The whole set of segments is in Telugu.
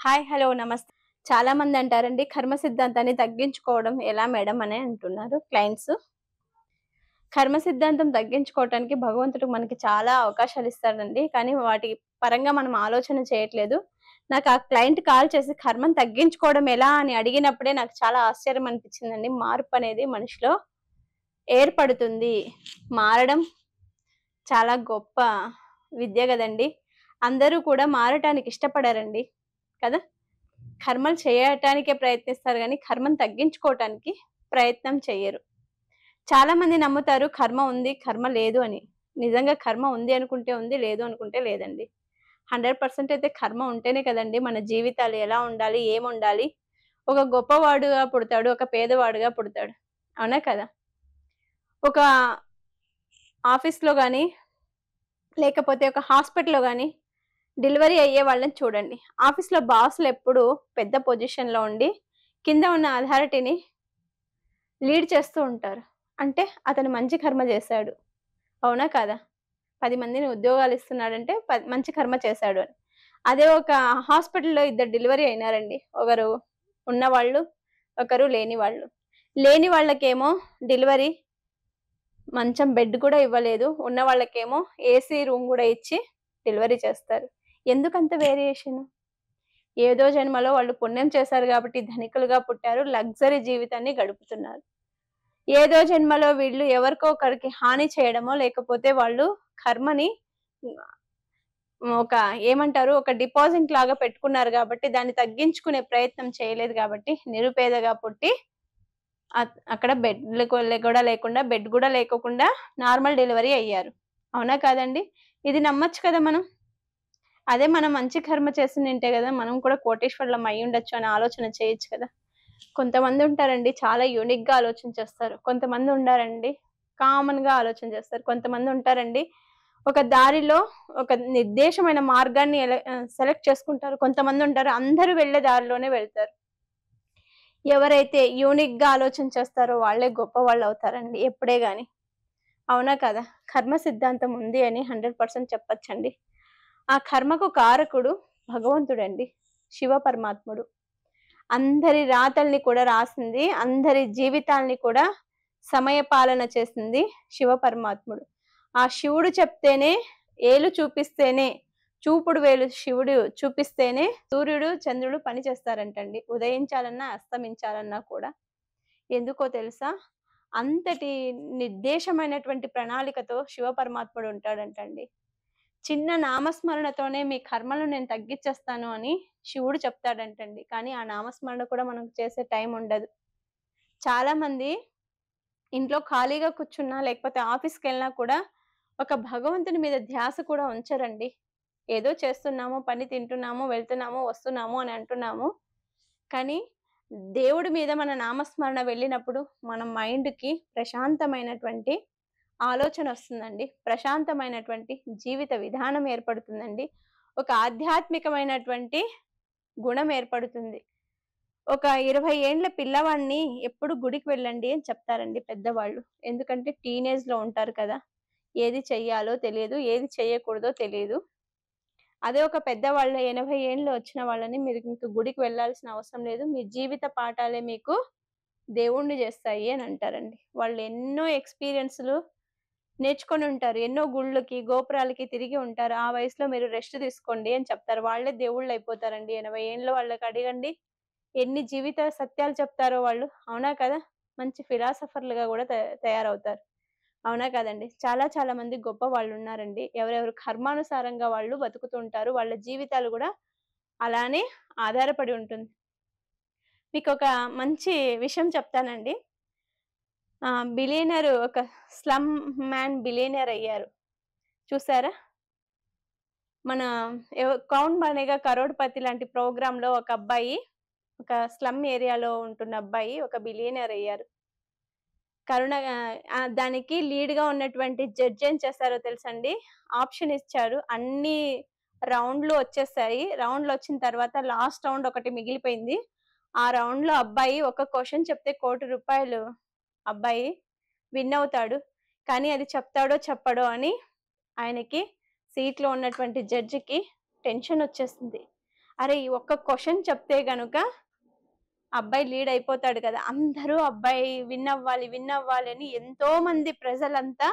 హాయ్. హలో. నమస్తే. చాలామంది అంటారండి కర్మ సిద్ధాంతాన్ని తగ్గించుకోవడం ఎలా మేడం అని అంటున్నారు క్లయింట్స్. కర్మ సిద్ధాంతం తగ్గించుకోవటానికి భగవంతుడు మనకి చాలా అవకాశాలు ఇస్తాడండి. కానీ వాటి పరంగా మనం ఆలోచన చేయట్లేదు. నాకు ఆ క్లయింట్ కాల్ చేసి కర్మను తగ్గించుకోవడం ఎలా అని అడిగినప్పుడే నాకు చాలా ఆశ్చర్యం అనిపించిందండి. మార్పనేది మనిషిలో ఏర్పడుతుంది. మారడం చాలా గొప్ప విద్య గదండీ! అందరూ కూడా మారటానికి ఇష్టపడరండి. కదా! కర్మలు చేయటానికే ప్రయత్నిస్తారు గానీ, కర్మను తగ్గించుకోవటానికి ప్రయత్నం చెయ్యరు. చాలామంది నమ్ముతారు కర్మ ఉంది, కర్మ లేదు అని. నిజంగా కర్మ ఉంది అనుకుంటే ఉంది, లేదు అనుకుంటే లేదండి. 100% అయితే కర్మ ఉంటేనే కదండీ మన జీవితాలు ఎలా ఉండాలి, ఏముండాలి. ఒక గొప్పవాడుగా పుడతాడు, ఒక పేదవాడుగా పుడతాడు. అవునా కదా! ఒక ఆఫీస్‌లో గాని, లేకపోతే ఒక హాస్పిటల్‌లో గాని డెలివరీ అయ్యే వాళ్ళని చూడండి. ఆఫీస్‌లో బాసులెప్పుడూ పెద్ద పొజిషన్‌లో ఉండి, కింద ఉన్న అథారిటీని లీడ్ చేస్తూ ఉంటారు. అంటే అతను మంచి కర్మ చేశాడు. అవునా? కాదా? 10 మందిని ఉద్యోగాలిస్తున్నాడంటే మంచి కర్మ చేశాడు అని. అదే ఒక హాస్పిటల్‌లో ఇద్దరు డెలివరీ అయినారండి. ఒకరు ఉన్నవాళ్ళు, ఒకరు లేని వాళ్ళు. లేని వాళ్ళకేమో డెలివరీ మంచం, బెడ్ కూడా ఇవ్వలేదు. ఉన్న వాళ్ళకేమో ఏసీ రూమ్ గూడా ఇచ్చి డెలివరీ చేస్తారు. ఎందుకంత వేరియేషను? ఏదో జన్మలో వాళ్ళు పుణ్యం చేశారు గాబట్టి ధనికులుగా పుట్టారు. లగ్జరీ జీవితాన్ని గడుపుతున్నారు. ఏదో జన్మలో వీళ్ళు ఎవరికో ఒకరికి హాని చేయడమో, లేకపోతే వాళ్ళు కర్మని ఒక ఏమంటారు? ఒక డిపాజిట్ లాగా పెట్టుకున్నారు గాబట్టి, దాన్ని తగ్గించుకునే ప్రయత్నం చేయలేదు గాబట్టి, నిరుపేదగా పుట్టి అక్కడ కూడా లేకుండా, బెడ్ గూడా లేకోకుండా నార్మల్ డెలివరీ అయ్యారు. అవునా కాదండి? ఇది నమ్మొచ్చు కదా మనం. అదే మనం మంచి కర్మ చేసుండింటే గదా! మనం కూడా కోటీశ్వరులం అయ్యుండొచ్చు అనే ఆలోచన చేయొచ్చు కదా! కొంతమందుంటారండి చాలా యూనిక్‌గా ఆలోచన చేస్తారు. కొంతమందుండారండి కామన్‌గా ఆలోచన చేస్తారు. కొంతమందుంటారండి ఒక దారిలో ఒక నిర్దేశమైన మార్గాన్ని సెలెక్ట్ చేసుకుంటారు. కొంతమందుంటారు అందరూ వెళ్ళే దారిలోనే వెళ్తారు. ఎవరైతే యూనిక్‌గా ఆలోచన చేస్తారో వాళ్ళే గొప్పవాళ్ళవుతారండి ఎప్పుడే గాని. అవునా కదా! కర్మ సిద్ధాంతం ఉంది అని 100% చెప్పొచ్చండి. ఆ కర్మకు కారకుడు భగవంతుడండి. శివ పరమాత్ముడు. అందరి రాతల్ని కూడా రాసింది, అందరి జీవితాల్ని కూడా సమయపాలన చేసింది శివ పరమాత్ముడు. ఆ శివుడు చెప్తేనే, ఏలు చూపిస్తేనే, చూపుడు వేలు శివుడు చూపిస్తేనే సూర్యుడు, చంద్రుడు పని చేస్తారంటండి. ఉదయించాలన్నా, అస్తమించాలన్నా కూడా. ఎందుకో తెలుసా? అంతటి నిర్దేశమైనటువంటి ప్రణాళికతో శివ పరమాత్ముడు ఉంటాడంటండి. చిన్న నామస్మరణతోనే మీ కర్మలు నేను తగ్గిచ్చేస్తాను అని శివుడు చెప్తాడంటండి. కానీ ఆ నామస్మరణ కూడా మనం చేసే టైం ఉండదు. చాలామంది ఇంట్లో ఖాళీగా కూర్చున్నా, లేకపోతే ఆఫీస్‌కెళ్ళినా కూడా ఒక భగవంతుని మీద ధ్యాస కూడా ఉంచరండి. ఏదో చేస్తున్నాము, పని తింటున్నాము, వెళ్తున్నాము, వస్తున్నాము అని అంటున్నాము. కానీ దేవుడి మీద మన నామస్మరణ వెళ్ళినప్పుడు మన మైండ్‌కి ప్రశాంతమైనటువంటి ఆలోచనొస్తుందండి. ప్రశాంతమైనటువంటి జీవిత విధానం ఏర్పడుతుందండి. ఒక ఆధ్యాత్మికమైనటువంటి గుణం ఏర్పడుతుంది. ఒక 20 ఏండ్ల పిల్లవాడిని ఎప్పుడు గుడికి వెళ్ళండి అని చెప్తారండి పెద్దవాళ్ళు. ఎందుకంటే టీనేజ్‌లో ఉంటారు కదా! ఏది చెయ్యాలో తెలియదు. ఏది చేయకూడదో తెలీదు. అదే ఒక పెద్దవాళ్ళు 80 ఏండ్లు వచ్చిన వాళ్ళని మీరు ఇంక గుడికి వెళ్ళాల్సిన అవసరం లేదు. మీ జీవిత పాఠాలే మీకు దేవుడిని చేస్తాయి అని అంటారండి. వాళ్ళు ఎన్నో ఎక్స్‌పీరియన్స్‌లు నేర్చుకొని ఉంటారు. ఎన్నో గుళ్ళకి, గోపురాలకి తిరిగి ఉంటారు. ఆ వయసులో మీరు రెస్ట్ తీసుకోండి అని చెప్తారు. వాళ్ళే దేవుళ్ళయిపోతారండి. 80 ఏండ్ల వాళ్ళకి అడగండి. ఎన్ని జీవిత సత్యాలు చెప్తారో వాళ్ళు. అవునా కదా! మంచి ఫిలాసఫర్‌లుగా గూడా తయారవుతారు. అవునా కదండీ! చాలా చాలా మంది గొప్ప వాళ్ళున్నారండి. ఎవరెవరు కర్మానుసారంగా వాళ్ళు బతుకుతూ ఉంటారు. వాళ్ళ జీవితాలు గూడా అలానే ఆధారపడి ఉంటుంది. మీకొక మంచి విషయం చెప్తానండి. బిలియనర్ ఒక స్లమ్ మ్యాన్ బిలియనర్ అయ్యారు. చూసారా? మన 'కౌన్ బనేగా కరోడ్‌పతి' లాంటి ప్రోగ్రామ్‌లో ఒక అబ్బాయి, ఒక స్లమ్ ఏరియాలో ఉంటున్న అబ్బాయి ఒక బిలియనర్ అయ్యారు. దానికి లీడ్‌గా ఉన్నటువంటి జడ్జ్ ఏం చేశారో తెలుసండి? ఆప్షన్ ఇచ్చారు. అన్ని రౌండ్‌లు వచ్చేసాయి. రౌండ్‌లొచ్చిన తర్వాత లాస్ట్ రౌండ్ ఒకటి మిగిలిపోయింది. ఆ రౌండ్‌లో అబ్బాయి ఒక క్వెషన్ చెప్తే ₹1,00,00,000 అబ్బాయి విన్ అవుతాడు. కానీ అది చెప్తాడో చెప్పడో అని ఆయనకి సీట్‌లో ఉన్నటువంటి జడ్జికి టెన్షనొచ్చేసింది. అరే ఈ ఒక్క క్వశ్చన్ చెప్తే గనుక అబ్బాయి లీడ్ అయిపోతాడు కదా, అందరూ అబ్బాయి విన్ అవ్వాలి విన్ అవ్వాలి అని ఎంతో మంది ప్రజలంతా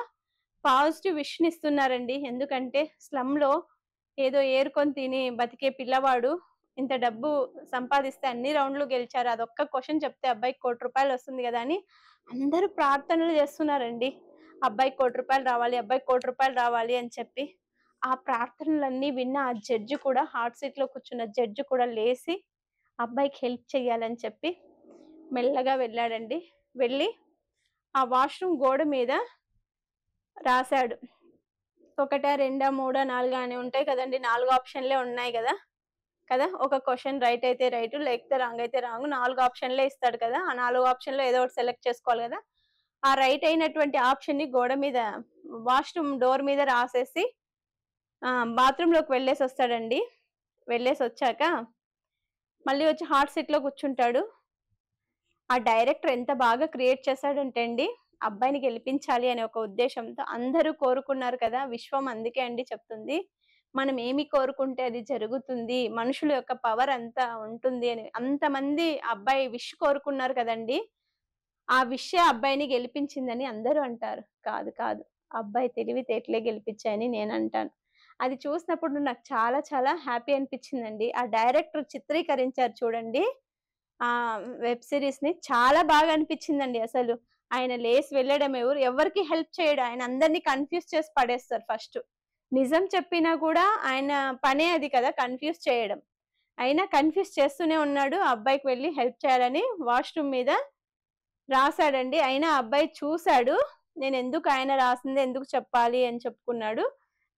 పాజిటివ్ విషన్ ఇస్తున్నారండి. ఎందుకంటే స్లమ్ లో ఏదో ఏరుకొని తిని బతికే పిల్లవాడు ఇంత డబ్బు సంపాదిస్తే అన్ని రౌండ్లు గెలిచారు, అదొక్క క్వశ్చన్ చెప్తే అబ్బాయికి ₹1,00,00,000 వస్తుంది కదా అని అందరూ ప్రార్థనలు చేస్తున్నారండి. అబ్బాయికి ₹1,00,00,000 రావాలి, అబ్బాయికి ₹1,00,00,000 రావాలి అని చెప్పి. ఆ ప్రార్థనలన్నీ విన్న ఆ జడ్జి కూడా, హాట్ సీట్ లో కూర్చున్న జడ్జి కూడా లేసి అబ్బాయికి హెల్ప్ చేయాలని చెప్పి మెల్లగా వెళ్ళాడండి. వెళ్ళి ఆ వాష్రూమ్ గోడ మీద రాశాడు. ఒకటా, రెండా, మూడా, నాలుగా అని ఉంటాయి కదండి. 4 ఆప్షన్లే ఉన్నాయి కదా కదా ఒక క్వశ్చన్ రైట్ అయితే రైట్, లేకపోతే రాంగ్ అయితే రాంగ్, 4 ఆప్షన్లే ఇస్తాడు కదా. ఆ 4 ఆప్షన్లో ఏదో ఒకటి సెలెక్ట్ చేసుకోవాలి కదా. ఆ రైట్ అయినటువంటి ఆప్షన్ ని గోడ మీద వాష్రూమ్ డోర్ మీద రాసేసి బాత్రూమ్ లోకి వెళ్ళేసి వస్తాడండి. వెళ్ళేసి వచ్చాక మళ్ళీ వచ్చి హాట్ సీట్ లో కూర్చుంటాడు. ఆ డైరెక్టర్ ఎంత బాగా క్రియేట్ చేశాడంటే అండి, అబ్బాయిని గెలిపించాలి అనే ఒక ఉద్దేశంతో అందరూ కోరుకున్నారు కదా. విశ్వం అందుకే అండి చెప్తుంది, మనం ఏమి కోరుకుంటే అది జరుగుతుంది, మనుషుల యొక్క పవర్ అంతా ఉంటుంది అని. అంతమంది అబ్బాయి విష్ కోరుకున్నారు కదండి, ఆ విష్ అబ్బాయిని గెలిపించిందని అందరూ అంటారు. కాదు కాదు, అబ్బాయి తెలివితేటలే గెలిపించాయని నేను అంటాను. అది చూసినప్పుడు నాకు చాలా చాలా హ్యాపీ అనిపించిందండి. ఆ డైరెక్టర్ చిత్రీకరించారు చూడండి ఆ వెబ్ సిరీస్ ని, చాలా బాగా అనిపించిందండి. అసలు ఆయన లేసి వెళ్ళడం, ఎవరికి హెల్ప్ చేయడు, ఆయన అందరినీ కన్ఫ్యూజ్ చేసి పడేస్తారు. ఫస్ట్ నిజం చెప్పినా కూడా ఆయన పనే అది కదా, కన్ఫ్యూజ్ చేయడం. అయినా కన్ఫ్యూజ్ చేస్తూనే ఉన్నాడు. ఆ అబ్బాయికి వెళ్ళి హెల్ప్ చేయాలని వాష్రూమ్ మీద రాశాడండి. అయినా అబ్బాయి చూశాడు, నేను ఎందుకు ఆయన రాసింది ఎందుకు చెప్పాలి అని చెప్పుకున్నాడు.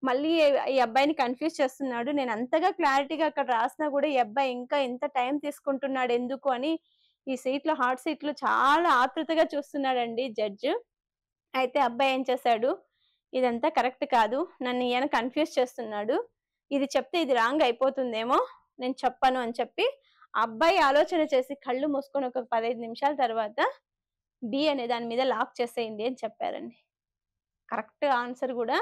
మళ్ళీ ఈ అబ్బాయిని కన్ఫ్యూజ్ చేస్తున్నాడు. నేను అంతగా క్లారిటీగా అక్కడ రాసినా కూడా ఈ అబ్బాయి ఇంకా ఎంత టైం తీసుకుంటున్నాడు ఎందుకు అని ఈ సీట్లో, హాట్ సీట్లో చాలా ఆతృతగా చూస్తున్నాడండి జడ్జ్. అయితే అబ్బాయి ఏం చేశాడు, ఇదంతా కరెక్ట్ కాదు, నన్ను ఈయన కన్ఫ్యూజ్ చేస్తున్నాడు, ఇది చెప్తే ఇది రాంగ్ అయిపోతుందేమో, నేను చెప్పను అని చెప్పి అబ్బాయి ఆలోచన చేసి కళ్ళు మూసుకొని ఒక 15 నిమిషాల తర్వాత బి అనే దాని మీద లాక్ చేసేయండి అని చెప్పారండి. కరెక్ట్ ఆన్సర్ కూడా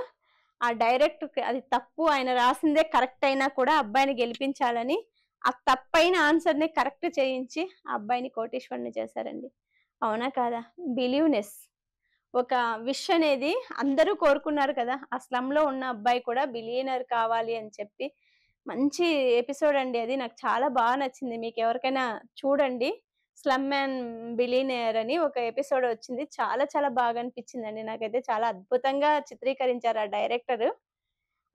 ఆ డైరెక్టర్, అది తప్పు, ఆయన రాసిందే కరెక్ట్ అయినా కూడా అబ్బాయిని గెలిపించాలని ఆ తప్పైన ఆన్సర్ ని కరెక్ట్ చేయించి ఆ అబ్బాయిని కోటీశ్వరుని చేశారండి. అవునా కాదా? బిలీవ్నెస్, ఒక విష్ అనేది అందరూ కోరుకున్నారు కదా. ఆ స్లమ్ లో ఉన్న అబ్బాయి కూడా బిలియనర్ కావాలి అని చెప్పి మంచి ఎపిసోడ్ అండి అది. నాకు చాలా బాగా నచ్చింది. మీకు ఎవరికైనా చూడండి, స్లమ్ మ్యాన్ బిలియనర్ అని ఒక ఎపిసోడ్ వచ్చింది. చాలా చాలా బాగా అనిపించిందండి నాకైతే. చాలా అద్భుతంగా చిత్రీకరించారు ఆ డైరెక్టర్.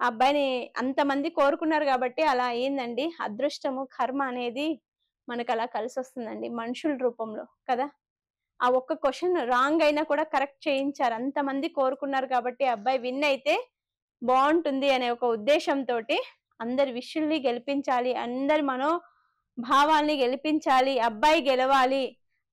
ఆ అబ్బాయిని అంతమంది కోరుకున్నారు కాబట్టి అలా అయిందండి. అదృష్టము, కర్మ అనేది మనకు అలా కలిసొస్తుందండి మనుషుల రూపంలో కదా. ఆ ఒక్క క్వశ్చన్ రాంగ్ అయినా కూడా కరెక్ట్ చేయించారు. అంతమంది కోరుకున్నారు కాబట్టి ఆ అబ్బాయి విన్ అయితే బాగుంటుంది అనే ఒక ఉద్దేశంతోటి అందరి విషుల్ని గెలిపించాలి, అందరి మనోభావాల్ని గెలిపించాలి, అబ్బాయి గెలవాలి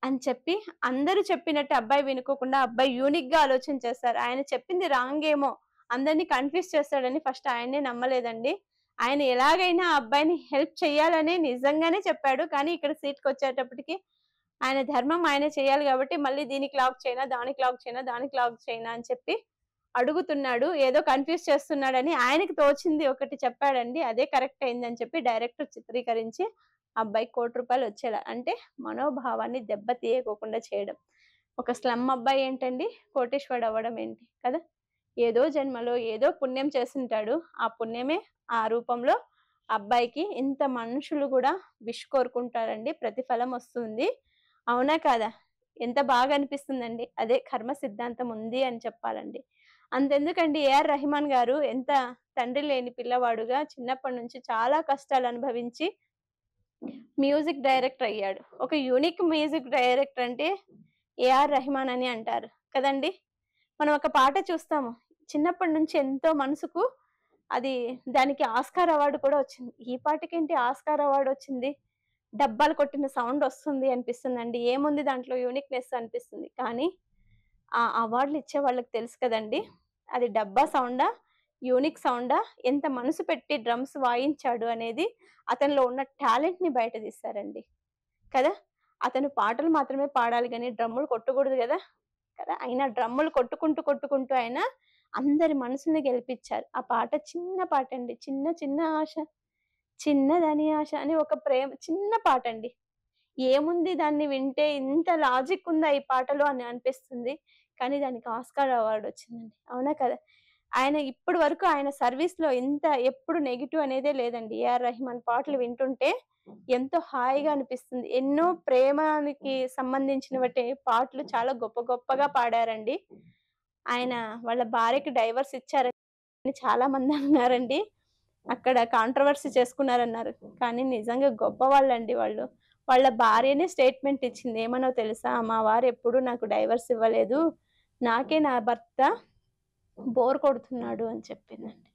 అని చెప్పి అందరూ చెప్పినట్టు అబ్బాయి వినుకోకుండా అబ్బాయి యూనిక్ గా ఆలోచన చేస్తారు. ఆయన చెప్పింది రాంగ్ ఏమో, అందరినీ కన్ఫ్యూజ్ చేస్తాడని ఫస్ట్ ఆయన్నే నమ్మలేదండి. ఆయన ఎలాగైనా ఆ అబ్బాయిని హెల్ప్ చేయాలనే నిజంగానే చెప్పాడు. కానీ ఇక్కడ సీట్‌కి వచ్చేటప్పటికి ఆయన ధర్మం ఆయనే చేయాలి కాబట్టి మళ్ళీ దీనికి లాక్ చేయనా, దానికి లాక్ చేయనా, దానికి లాక్ చేయనా అని చెప్పి అడుగుతున్నాడు. ఏదో కన్ఫ్యూజ్ చేస్తున్నాడని ఆయనకి తోచింది ఒకటి చెప్పాడండి. అదే కరెక్ట్ అయిందని చెప్పి డైరెక్టర్ చిత్రీకరించి అబ్బాయికి ₹1,00,00,000 వచ్చేలా, అంటే మనోభావాన్ని దెబ్బతీయకోకుండా చేయడం. ఒక స్లమ్ అబ్బాయి ఏంటండి కోటీశ్వరుడు అవ్వడం ఏంటి కదా. ఏదో జన్మలో ఏదో పుణ్యం చేసుంటాడు. ఆ పుణ్యమే ఆ రూపంలో అబ్బాయికి ఇంత మనుషులు కూడా విష్ కోరుకుంటారండి, ప్రతిఫలం వస్తుంది. అవునా కాదా? ఎంత బాగా అనిపిస్తుందండి. అదే కర్మ సిద్ధాంతం ఉంది అని చెప్పాలండి. అంతెందుకండి, ఏఆర్ రెహమాన్ గారు ఎంత తండ్రి లేని పిల్లవాడుగా చిన్నప్పటి నుంచి చాలా కష్టాలు అనుభవించి మ్యూజిక్ డైరెక్టర్ అయ్యాడు. ఒక యూనిక్ మ్యూజిక్ డైరెక్టర్ అంటే ఏఆర్ రెహమాన్ అని అంటారు కదండి. మనం ఒక పాట చూస్తాము, చిన్నప్పటి నుంచి ఎంతో మనసుకు అది, దానికి ఆస్కార్ అవార్డు కూడా వచ్చింది. ఈ పాటకేంటి ఆస్కార్ అవార్డు వచ్చింది, డబ్బాలు కొట్టిన సౌండ్ వస్తుంది అనిపిస్తుందండి. ఏముంది దాంట్లో యూనిక్‌నెస్ అనిపిస్తుంది. కానీ ఆ అవార్డులు ఇచ్చే వాళ్ళకి తెలుసు కదండీ, అది డబ్బా సౌండా, యూనిక్ సౌండా, ఎంత మనసు పెట్టి డ్రమ్స్ వాయించాడు అనేది అతనిలో ఉన్న టాలెంట్‌ని బయట తీస్తారండి కదా. అతను పాటలు మాత్రమే పాడాలి గానీ డ్రమ్ములు కొట్టకూడదు గదా కదా. అయినా డ్రమ్ములు కొట్టుకుంటూ ఆయన అందరి మనసుని గెలిపించారు. ఆ పాట చిన్న పాటండి. చిన్న చిన్న ఆశ చిన్నదని ఆశ అని ఒక చిన్న పాటండి. ఏముంది దాన్ని వింటే ఇంత లాజిక్ ఉందా ఈ పాటలో అని అనిపిస్తుంది. కానీ దానికి ఆస్కార్ అవార్డ్ వచ్చిందండి. అవునా కదా! ఆయన ఇప్పటి వరకు ఆయన సర్వీస్‌లో ఎప్పుడు నెగెటివ్ అనేదే లేదండి. ఏఆర్ రెహమాన్ పాటలు వింటుంటే ఎంతో హాయిగా అనిపిస్తుంది. ఎన్నో ప్రేమానికి సంబంధించినవటే పాటలు చాలా గొప్ప గొప్పగా పాడారండి. ఆయన వాళ్ళ భార్యకి డైవర్స్ ఇచ్చారని చాలా మంది అన్నారండి. అక్కడ కాంట్రోవర్సీ చేసుకున్నారన్నారు. కానీ నిజంగా గొప్పవాళ్ళండి వాళ్ళు. వాళ్ళ భార్యనే స్టేట్‌మెంట్ ఇచ్చింది. ఏమనో తెలుసా? "మా వారు ఎప్పుడు నాకు డైవర్స్ ఇవ్వలేదు. నాకే నా భర్త బోర్ కొడుతున్నాడు" అని చెప్పిందండి.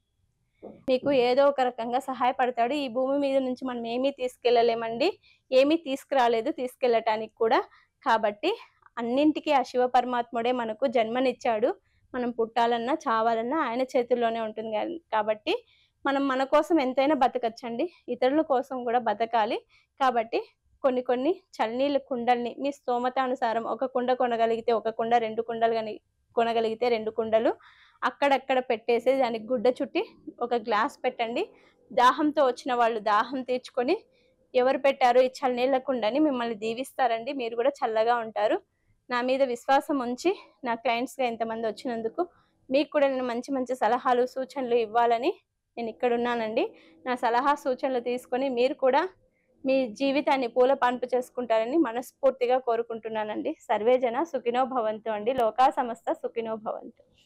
మీకు ఏదో ఒక రకంగా సహాయపడతాడు. ఈ భూమి మీద నుంచి మనం ఏమీ తీసుకెళ్ళలేమండి. ఏమీ తీసుకురాలేదు తీసుకెళ్ళటానికి కూడా. కాబట్టి అన్నింటికి ఆ శివ పరమాత్ముడే మనకు జన్మనిచ్చాడు. మనం పుట్టాలన్నా, చావాలన్నా ఆయన చేతుల్లోనే ఉంటుంది కాబట్టి మనం మన కోసం ఎంతైనా బతకచ్చండి. ఇతరుల కోసం గూడా బతకాలి. కాబట్టి కొన్ని కొన్ని చన్నీళ్ళ కుండల్ని మీ స్తోమతానుసారం ఒక కుండ కొనగలిగితే ఒక కుండ, 2 కుండలు కొనగలిగితే 2 కుండలు అక్కడక్కడ పెట్టేసి దానికి గుడ్డ చుట్టి ఒక గ్లాస్ పెట్టండి. దాహంతో వచ్చిన వాళ్ళు దాహం తీర్చుకొని ఎవరు పెట్టారో ఈ చన్నీళ్ళ కుండని మిమ్మల్ని దీవిస్తారండి. మీరు గూడా చల్లగా ఉంటారు. నా మీద విశ్వాసం ఉంచి నా క్లయింట్స్‌గా ఇంతమంది వచ్చినందుకు మీకు కూడా నేను మంచి మంచి సలహాలు, సూచనలు ఇవ్వాలని నేనిక్కడున్నానండి. నా సలహా, సూచనలు తీసుకొని మీరు కూడా మీ జీవితాన్ని పూల పాన్పు చేసుకుంటారని మనస్ఫూర్తిగా కోరుకుంటున్నానండి. సర్వేజన సుఖినో భవంతు అండి. లోకా సమస్త సుఖినో భవంతు.